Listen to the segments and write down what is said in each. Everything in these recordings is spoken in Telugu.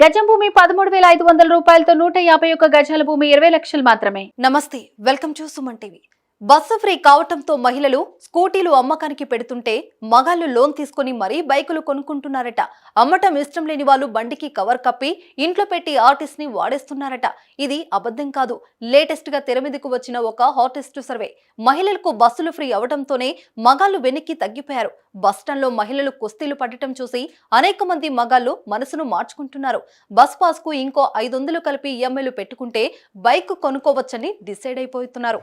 గజం భూమి 13,500 రూపాయలతో 151 గజాల భూమి 20 లక్షలు మాత్రమే. నమస్తే, welcome to Suman TV. Bus free కావటంతో మహిళలు స్కూటీలు అమ్మకానికి పెడుతుంటే మగాళ్లు లోన్ తీసుకుని మరీ బైకులు కొనుక్కుంటున్నారట. అమ్మటం ఇష్టం లేని వాళ్ళు బండికి కవర్ కప్పి ఇంట్లో పెట్టి ఆర్టిస్ట్ ని వాడేస్తున్నారట. ఇది అబద్ధం కాదు. లేటెస్ట్ గా తెర మీదకు వచ్చిన ఒక హాటెస్ట్ సర్వే. మహిళలకు బస్సులు ఫ్రీ అవడంతోనే మగాళ్లు వెనక్కి తగ్గిపోయారు. బస్టాండ్లో మహిళలు కుస్తీలు పడటం చూసి అనేక మంది మగాళ్లు మనసును మార్చుకుంటున్నారు. బస్ పాస్ కు ఇంకో 500 కలిపి ఈఎంఐలు పెట్టుకుంటే బైక్ కొనుక్కోవచ్చని డిసైడ్ అయిపోతున్నారు.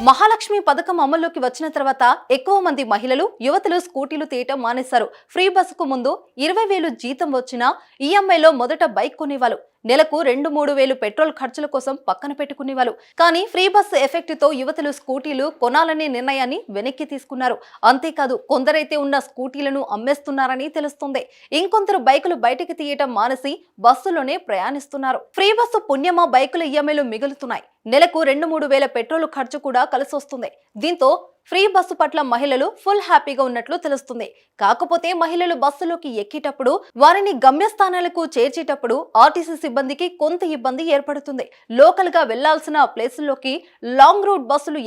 మహాలక్ష్మి పథకం అమల్లోకి వచ్చిన తర్వాత ఎక్కువ మంది మహిళలు యువతులు స్కూటీలు తీయటం మానేశారు. ఫ్రీ బస్సుకు ముందు 20,000 జీతం వచ్చినా ఈఎంఐలో మొదట బైక్ కొనేవాళ్ళు. నెలకు 2-3 వేలు పెట్రోల్ ఖర్చుల కోసం పక్కన పెట్టుకునేవాళ్ళు. కానీ ఫ్రీ బస్సు ఎఫెక్ట్ తో యువతులు స్కూటీలు కొనాలనే నిర్ణయాన్ని వెనక్కి తీసుకున్నారు. అంతేకాదు, కొందరైతే ఉన్న స్కూటీలను అమ్మేస్తున్నారని తెలుస్తుంది. ఇంకొందరు బైకులు బయటికి తీయటం మానేసి బస్సులోనే ప్రయాణిస్తున్నారు. ఫ్రీ బస్సు పుణ్యమా బైకుల ఈఎంఐలు మిగులుతున్నాయి. నెలకు 2-3 వేల పెట్రోల్ ఖర్చు కూడా కలిసొస్తుంది. దీంతో ఫ్రీ బస్సు పట్ల మహిళలు ఫుల్ హ్యాపీగా ఉన్నట్లు తెలుస్తుంది. కాకపోతే మహిళలు బస్సులోకి ఎక్కేటప్పుడు వారిని గమ్యస్థానాలకు చేర్చేటప్పుడు ఆర్టీసీ సిబ్బందికి కొంత ఇబ్బంది ఏర్పడుతుంది. లోకల్ గా వెళ్లాల్సిన ప్లేసుల్లోకి లాంగ్ రూట్ బస్సులు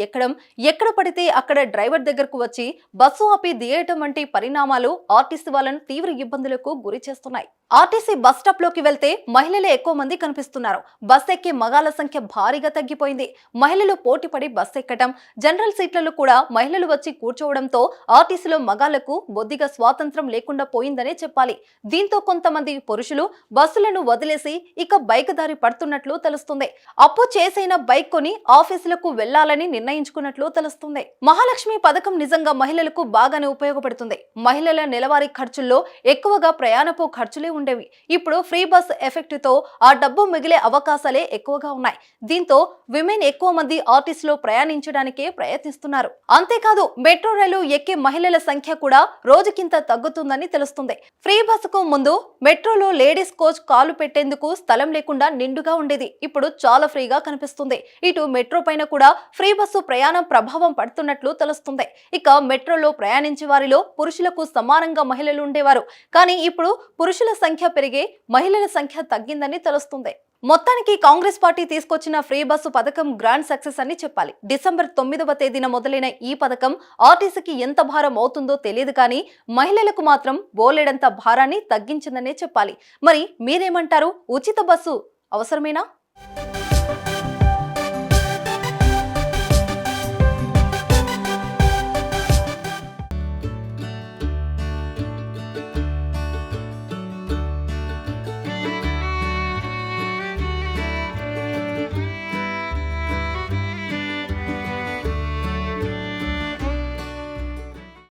ఎక్కడ పడితే అక్కడ డ్రైవర్ దగ్గరకు వచ్చి బస్సు ఆపి దిగేయటం వంటి పరిణామాలు ఆర్టీసీ వాళ్ళను తీవ్ర ఇబ్బందులకు గురి చేస్తున్నాయి. ఆర్టీసీ బస్ స్టాప్ లోకి వెళ్తే మహిళలే ఎక్కువ మంది కనిపిస్తున్నారు. బస్ ఎక్కే మగాళ్ల సంఖ్య భారీగా తగ్గిపోయింది. మహిళలు పోటీపడి బస్ ఎక్కటం, జనరల్ సీట్లలో కూడా మహిళలు వచ్చి కూర్చోవడంతో ఆర్టీసీలో మగాళ్లకు బొద్దిగా స్వాతంత్రం లేకుండా పోయిందనే చెప్పాలి. దీంతో కొంతమంది పురుషులు బస్సులను వదిలేసి ఇక బైక్ దారి పడుతున్నట్లు తెలుస్తుంది. అప్పు చేసైన బైక్ కొని ఆఫీసులకు వెళ్లాలని నిర్ణయించుకున్నట్లు తెలుస్తుంది. మహాలక్ష్మి పథకం నిజంగా మహిళలకు బాగానే ఉపయోగపడుతుంది. మహిళల నెలవారీ ఖర్చుల్లో ఎక్కువగా ప్రయాణపు ఖర్చులే ఉండేవి. ఇప్పుడు ఫ్రీ బస్ ఎఫెక్ట్ తో ఆ డబ్బు మిగిలే అవకాశాలే ఎక్కువగా ఉన్నాయి. దీంతో విమెన్ ఎక్కువ మంది ఆర్టీసీలో ప్రయాణించడానికే ప్రయత్నిస్తున్నారు. అంతేకాదు, మెట్రో రైలు ఎక్కే మహిళల సంఖ్య కూడా రోజుకింత తగ్గుతుందని తెలుస్తుంది. ఫ్రీ బస్సుకు ముందు మెట్రోలో లేడీస్ కోచ్ కాలు పెట్టేందుకు స్థలం లేకుండా నిండుగా ఉండేది. ఇప్పుడు చాలా ఫ్రీగా కనిపిస్తుంది. ఇటు మెట్రో పైన కూడా ఫ్రీ బస్సు ప్రయాణం ప్రభావం పడుతున్నట్లు తెలుస్తుంది. ఇక మెట్రోలో ప్రయాణించే వారిలో పురుషులకు సమానంగా మహిళలు ఉండేవారు. కానీ ఇప్పుడు పురుషుల సంఖ్య పెరిగే మహిళల సంఖ్య తగ్గిందని తెలుస్తుంది. మొత్తానికి కాంగ్రెస్ పార్టీ తీసుకొచ్చిన ఫ్రీ బస్సు పథకం గ్రాండ్ సక్సెస్ అని చెప్పాలి. డిసెంబర్ 9వ తేదీన మొదలైన ఈ పథకం ఆర్టీసీకి ఎంత భారం అవుతుందో తెలియదు, కానీ మహిళలకు మాత్రం బోలెడంత భారాన్ని తగ్గించిందనే చెప్పాలి. మరి మీరేమంటారు? ఉచిత బస్సు అవసరమేనా?